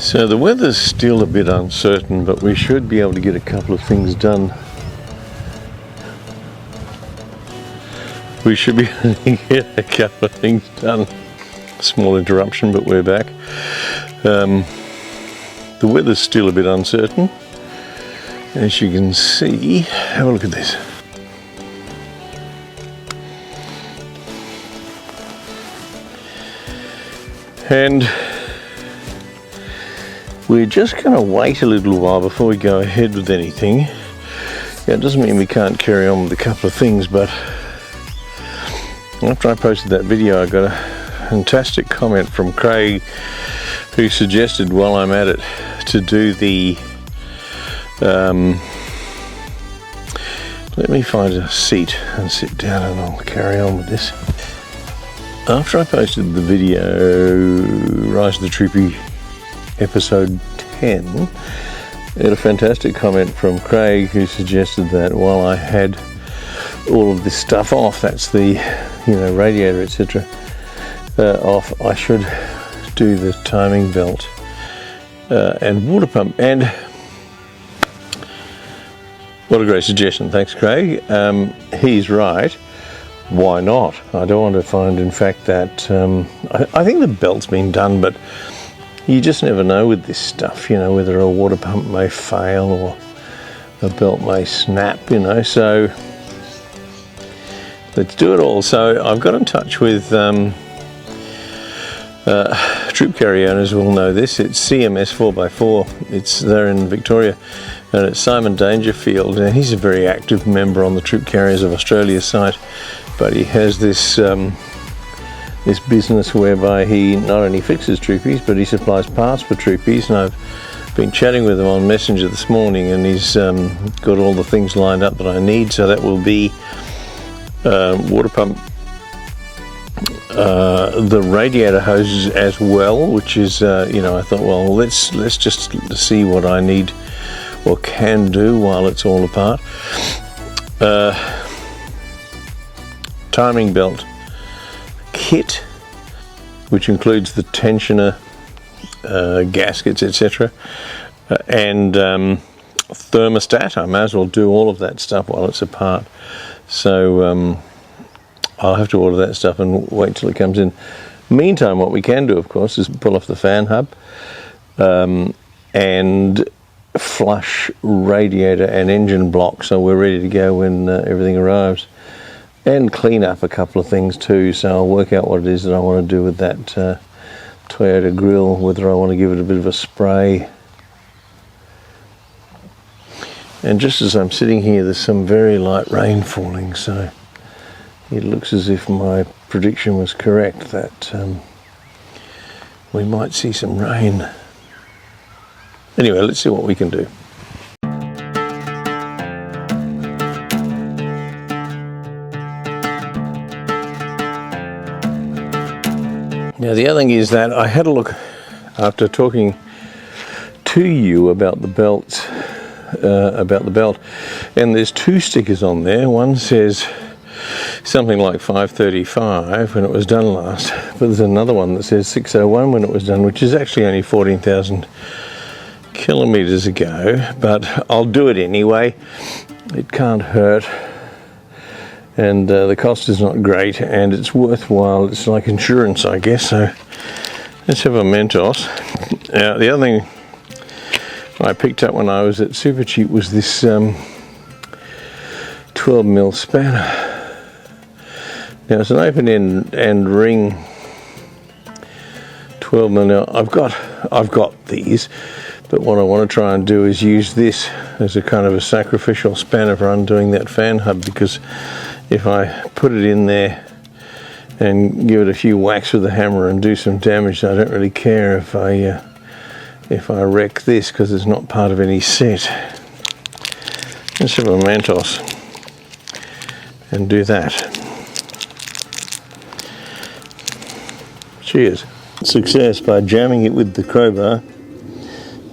So the weather's still a bit uncertain, but we should be able to get a couple of things done. We should be able to get a couple of things done. Small interruption, but we're back. The weather's still a bit uncertain. As you can see, have a look at this. And we're just going to wait a little while before we go ahead with anything. Yeah, it doesn't mean we can't carry on with a couple of things, but after I posted that video, I got a fantastic comment from Craig, who suggested, while I'm at it, to do the let me find a seat and sit down and I'll carry on with this. After I posted the video Rise of the Troopy episode 10, I had a fantastic comment from Craig, who suggested that while I had all of this stuff off, that's the radiator, etc., off, I should do the timing belt and water pump. And what a great suggestion, thanks Craig. He's right. Why not? I don't want to find, in fact, that I think the belt's been done, but you just never know with this stuff, whether a water pump may fail or a belt may snap, so let's do it all. So I've got in touch with Troopcarrier owners will know this. It's CMS 4x4. It's there in Victoria, and it's Simon Dangerfield, and he's a very active member on the Troopcarriers of Australia site. But he has this this business whereby he not only fixes troopies, but he supplies parts for troopies. And I've been chatting with him on Messenger this morning, and he's got all the things lined up that I need. So that will be water pump, the radiator hoses as well, which is I thought, well, let's just see what I need or can do while it's all apart. Timing belt kit, which includes the tensioner, gaskets, etc., and thermostat. I may as well do all of that stuff while it's apart. So I'll have to order that stuff and wait till it comes in. Meantime, what we can do, of course, is pull off the fan hub and flush radiator and engine block, so we're ready to go when everything arrives. And clean up a couple of things too, so I'll work out what it is that I want to do with that Toyota grill, whether I want to give it a bit of a spray. And just as I'm sitting here, there's some very light rain falling, so it looks as if my prediction was correct, that we might see some rain. Anyway, let's see what we can do. Now the other thing is that I had a look after talking to you about the belt, and there's two stickers on there. One says something like 535 when it was done last, but there's another one that says 601 when it was done, which is actually only 14,000 kilometers ago, but I'll do it anyway. It can't hurt. And the cost is not great, and it's worthwhile. It's like insurance, I guess. So let's have a Mentos. Now, the other thing I picked up when I was at Supercheap was this 12mm spanner. Now it's an open end and ring 12mm. Now I've got these, but what I want to try and do is use this as a kind of a sacrificial spanner for undoing that fan hub, because if I put it in there and give it a few whacks with a hammer and do some damage, I don't really care if I wreck this, because it's not part of any set. Let's have a Mentos and do that. Cheers. Success by jamming it with the crowbar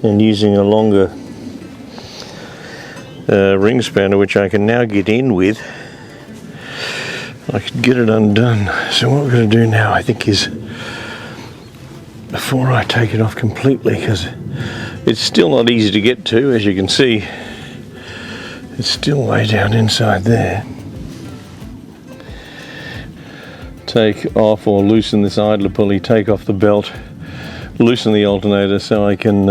and using a longer ring spanner, which I can now get in with. I could get it undone. So what we're going to do now, I think, is before I take it off completely, because it's still not easy to get to. As you can see, it's still way down inside there. Take off or loosen this idler pulley, take off the belt, loosen the alternator so I can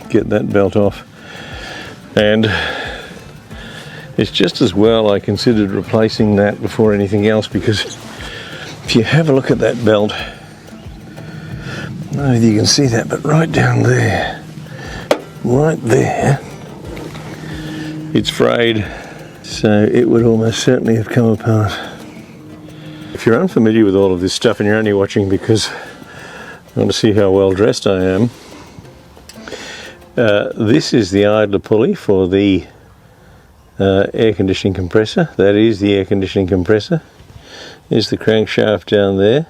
get that belt off. And it's just as well I considered replacing that before anything else, because if you have a look at that belt, I don't know if you can see that, but right down there, it's frayed, so it would almost certainly have come apart. If you're unfamiliar with all of this stuff and you're only watching because you want to see how well dressed I am, this is the idler pulley for the air conditioning compressor. That is the air conditioning compressor. There's the crankshaft down there.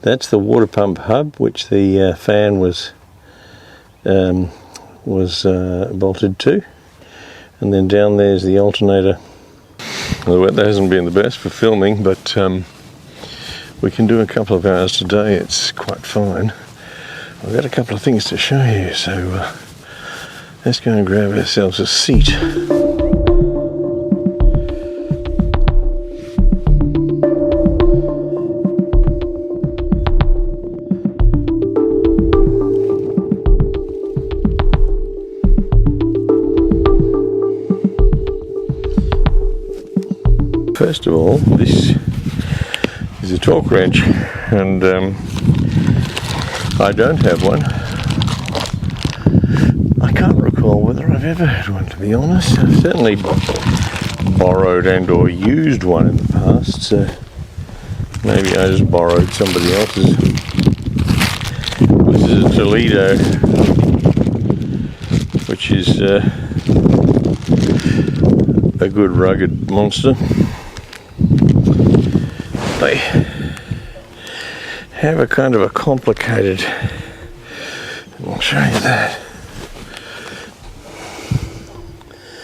That's the water pump hub, which the fan was bolted to. And then down there's the alternator. The weather hasn't been the best for filming, but we can do a couple of hours today. It's quite fine. I've got a couple of things to show you, so let's go and grab ourselves a seat. First of all, this is a torque wrench, and I don't have one. I can't recall whether I've ever had one, to be honest. I've certainly borrowed and or used one in the past, so maybe I just borrowed somebody else's. This is a Toledo, which is a good rugged monster. They have a kind of a complicated, I'll show you that.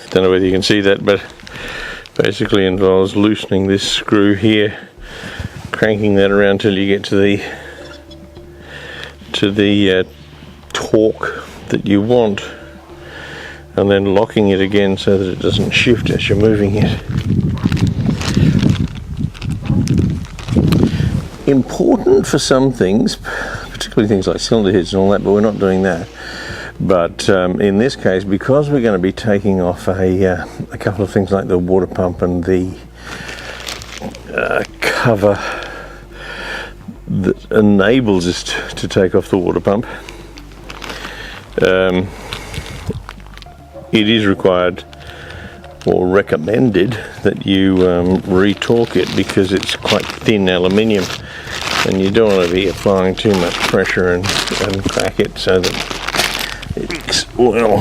Don't know whether you can see that, but basically involves loosening this screw here, cranking that around till you get to the torque that you want, and then locking it again so that it doesn't shift as you're moving it. Important for some things, particularly things like cylinder heads and all that, but we're not doing that. But in this case, because we're going to be taking off a couple of things like the water pump and the cover that enables us to take off the water pump, it is required or recommended that you re-torque it, because it's quite thin aluminium and you don't want to be applying too much pressure and crack it so that it leaks oil.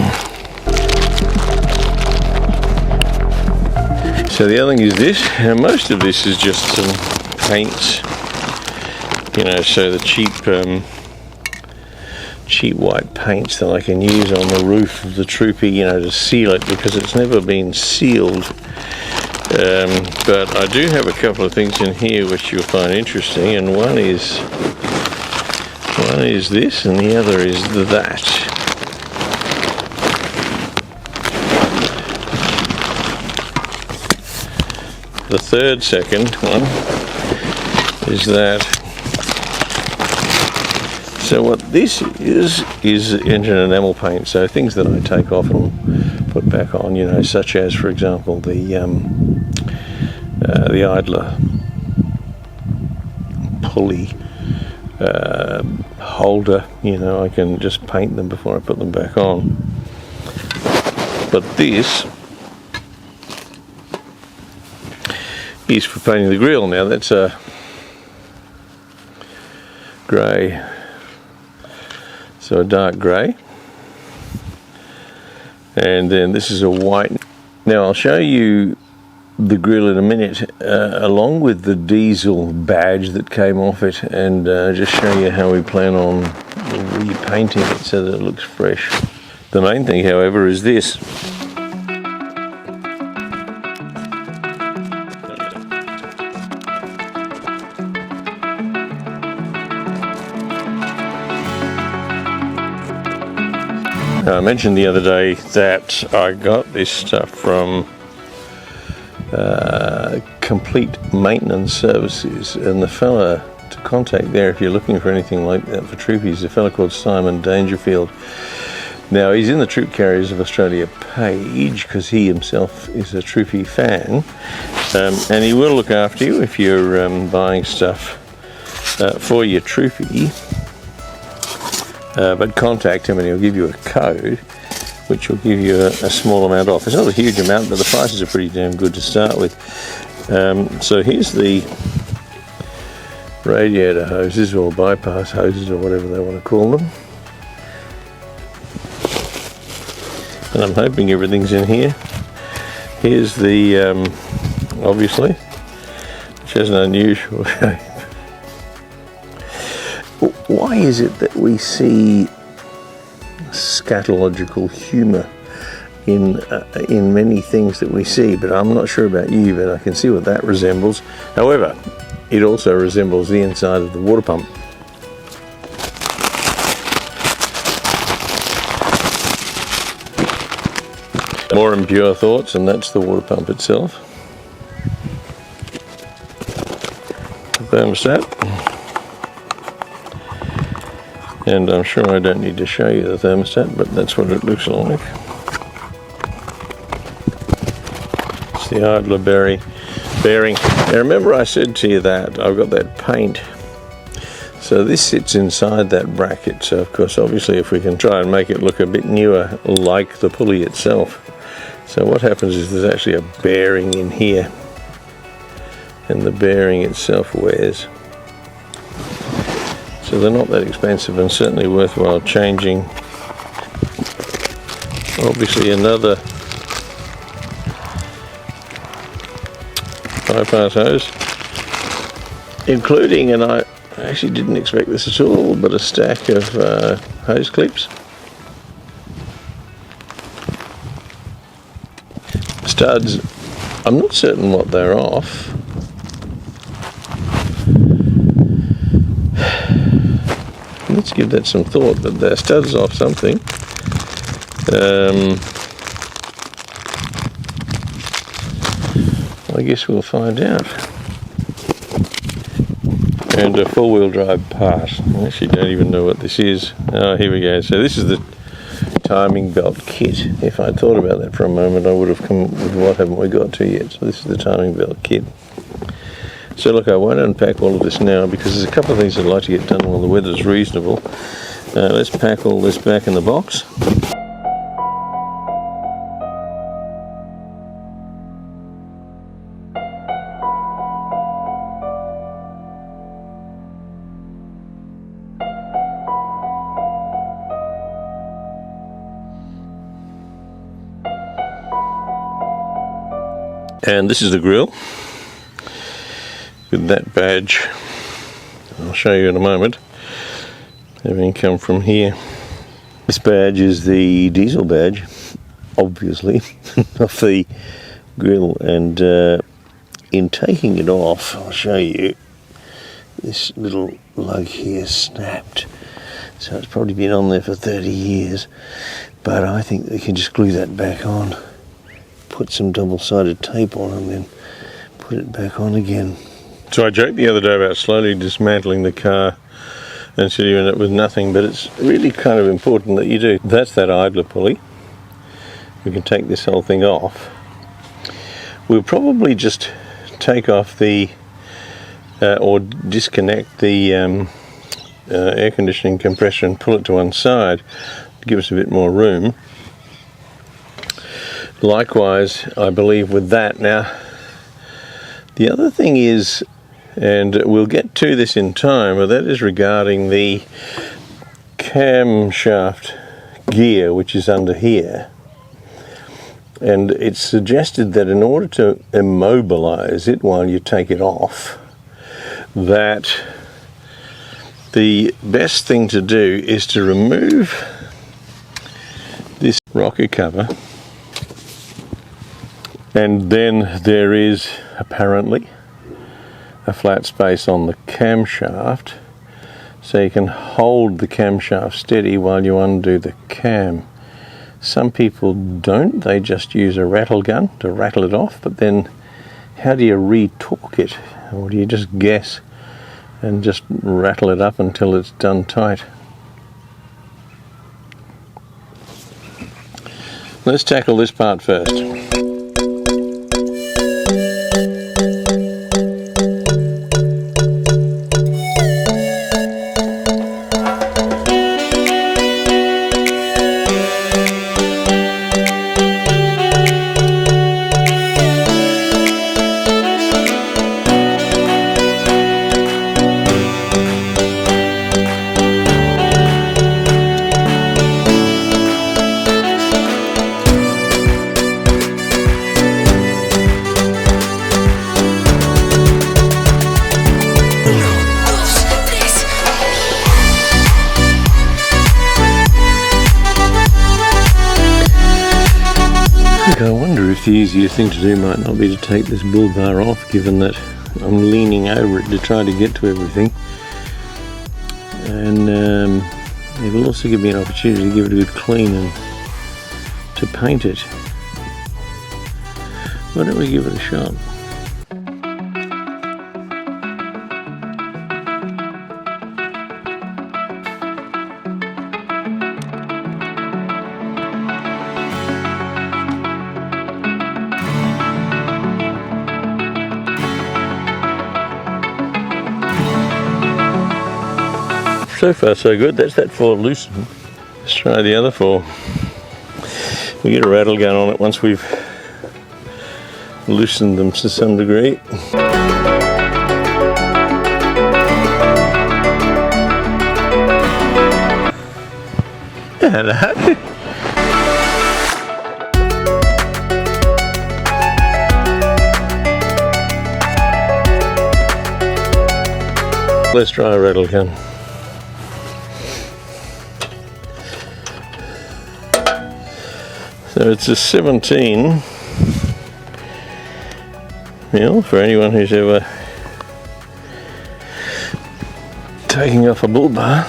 So the other thing is this, and most of this is just some paints, you know, so the cheap white paints that I can use on the roof of the Troopy, you know, to seal it, because it's never been sealed. But I do have a couple of things in here which you'll find interesting, and one is this and the other is that. The second one is that. So what this is engine enamel paint, so things that I take off and put back on, you know, such as, for example, the idler pulley holder, you know, I can just paint them before I put them back on. But this is for painting the grille. Now that's a grey, so a dark grey, and then this is a white. Now I'll show you the grille in a minute, along with the diesel badge that came off it, and just show you how we plan on repainting it so that it looks fresh. The main thing, however, is this. I mentioned the other day that I got this stuff from Complete Maintenance Services, and the fella to contact there if you're looking for anything like that for troopies is a fella called Simon Dangerfield. Now, he's in the Troop Carriers of Australia page because he himself is a troopy fan, and he will look after you if you're buying stuff for your troopy, but contact him and he'll give you a code which will give you a small amount off. It's not a huge amount, but the prices are pretty damn good to start with. So here's the radiator hoses, or bypass hoses, or whatever they want to call them. And I'm hoping everything's in here. Here's the, obviously, which has an unusual shape. Why is it that we see scatological humour in many things that we see? But I'm not sure about you, but I can see what that resembles. However, it also resembles the inside of the water pump. More impure thoughts, and that's the water pump itself. The thermostat. And I'm sure I don't need to show you the thermostat, but that's what it looks like. It's the idler bearing. Now remember I said to you that I've got that paint. So this sits inside that bracket. So of course, obviously, if we can try and make it look a bit newer, like the pulley itself. So what happens is there's actually a bearing in here, and the bearing itself wears. So they're not that expensive and certainly worthwhile changing. Obviously another bypass hose, including, and I actually didn't expect this at all, but a stack of hose clips. Studs, I'm not certain what they're off. Let's give that some thought, but they're studs off something. I guess we'll find out. And a four-wheel drive part. I actually don't even know what this is. Oh, here we go. So this is the timing belt kit. If I'd thought about that for a moment, I would have come with what haven't we got to yet. So this is the timing belt kit. So look, I won't unpack all of this now because there's a couple of things I'd like to get done while the weather's reasonable. Let's pack all this back in the box. And this is the grill with that badge. I'll show you in a moment. Having come from here. This badge is the diesel badge, obviously, of the grill, and in taking it off, I'll show you, this little lug here snapped. So it's probably been on there for 30 years, but I think we can just glue that back on. Put some double-sided tape on and then put it back on again. So I joked the other day about slowly dismantling the car and so you end up with nothing, but it's really kind of important that you do. That's that idler pulley. We can take this whole thing off. We'll probably just take off the or disconnect the air conditioning compressor and pull it to one side to give us a bit more room. Likewise, I believe with that. Now, the other thing is, and we'll get to this in time, but that is regarding the camshaft gear which is under here. And it's suggested that in order to immobilize it while you take it off, that the best thing to do is to remove this rocker cover. And then there is apparently a flat space on the camshaft, so you can hold the camshaft steady while you undo the cam. Some people don't, they just use a rattle gun to rattle it off, but then how do you re-torque it? Or do you just guess and just rattle it up until it's done tight? Let's tackle this part first. I wonder if the easier thing to do might not be to take this bull bar off, given that I'm leaning over it to try to get to everything, and it will also give me an opportunity to give it a good clean and to paint it. Why don't we give it a shot? So far so good, that's that four loosened. Let's try the other four. We get a rattle gun on it once we've loosened them to some degree. Hello. Let's try a rattle gun. So it's a 17 mil for anyone who's ever taking off a bull bar.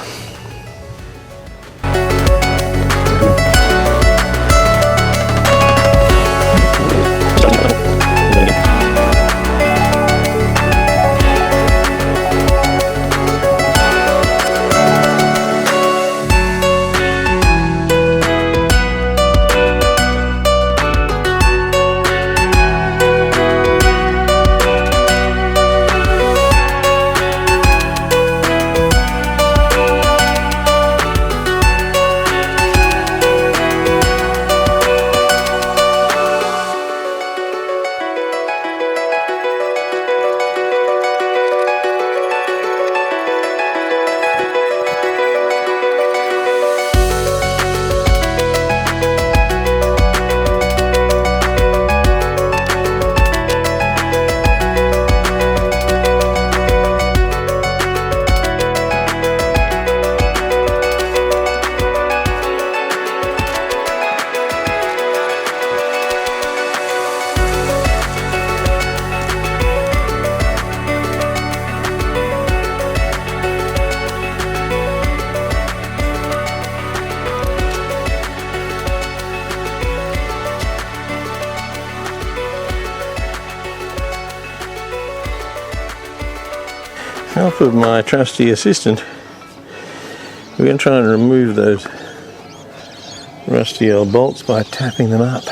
Help of my trusty assistant, we're going to try and remove those rusty old bolts by tapping them up.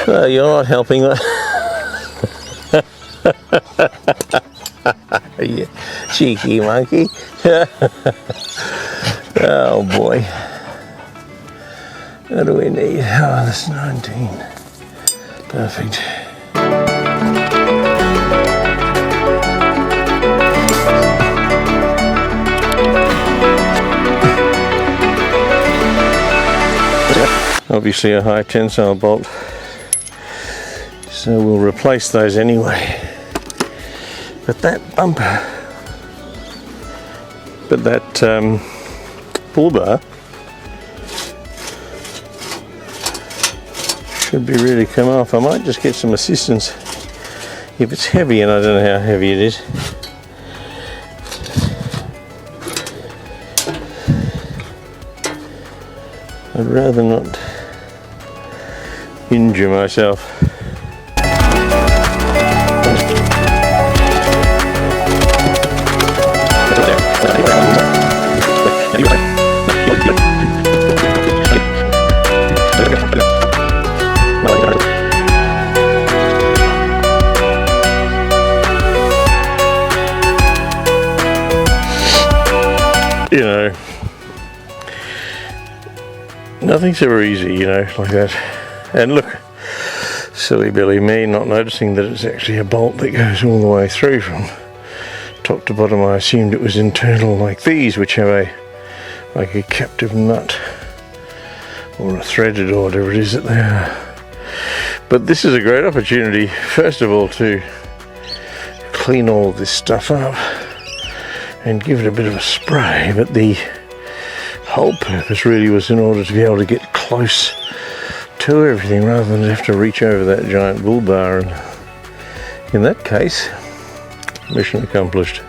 Well, you're not helping. You cheeky monkey. Oh boy. What do we need? Oh, this is 19. Perfect. Obviously a high tensile bolt, so we'll replace those anyway. But that bumper, pull bar should be ready to come off. I might just get some assistance if it's heavy, and I don't know how heavy it is. I'd rather not injure myself. You know, nothing's ever easy, you know, like that. And look, silly Billy me not noticing that it's actually a bolt that goes all the way through from top to bottom. I assumed it was internal like these, which have like a captive nut or a threaded or whatever it is that they are. But this is a great opportunity, first of all, to clean all of this stuff up and give it a bit of a spray, but the whole purpose really was in order to be able to get close to everything rather than have to reach over that giant bull bar, and in that case, mission accomplished.